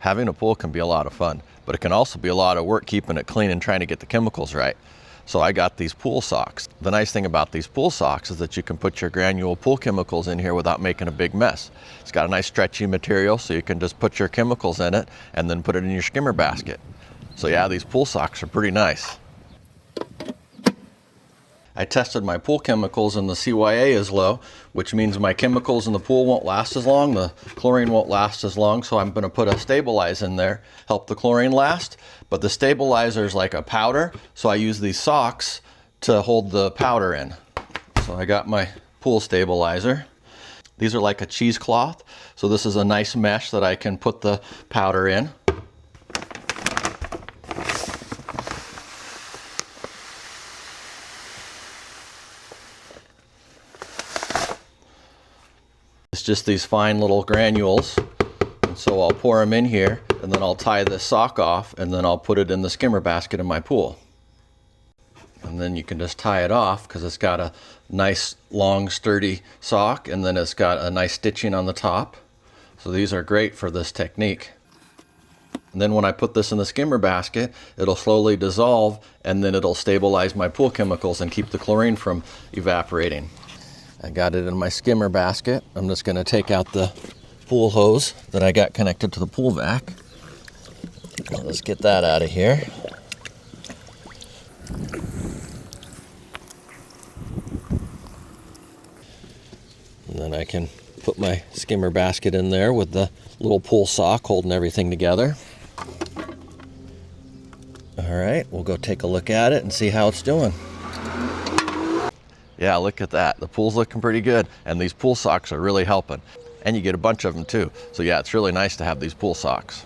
Having a pool can be a lot of fun, but it can also be a lot of work keeping it clean and trying to get the chemicals right. So I got these pool socks. The nice thing about these pool socks is that you can put your granule pool chemicals in here without making a big mess. It's got a nice stretchy material, so you can just put your chemicals in it and then put it in your skimmer basket. So yeah, these pool socks are pretty nice. I tested my pool chemicals and the CYA is low, which means my chemicals in the pool won't last as long, the chlorine won't last as long, so I'm going to put a stabilizer in there, help the chlorine last. But the stabilizer is like a powder, so I use these socks to hold the powder in. So I got my pool stabilizer. These are like a cheesecloth, so this is a nice mesh that I can put the powder in. It's just these fine little granules, and so I'll pour them in here, and then I'll tie this sock off, and then I'll put it in the skimmer basket in my pool. And then you can just tie it off because it's got a nice long sturdy sock, and then it's got a nice stitching on the top. So these are great for this technique. And then when I put this in the skimmer basket, it'll slowly dissolve, and then it'll stabilize my pool chemicals and keep the chlorine from evaporating. I got it in my skimmer basket. I'm just going to take out the pool hose that I got connected to the pool vac. Let's get that out of here. And then I can put my skimmer basket in there with the little pool sock holding everything together. All right, we'll go take a look at it and see how it's doing. Yeah, look at that. The pool's looking pretty good, and these pool socks are really helping. And you get a bunch of them too. So yeah, it's really nice to have these pool socks.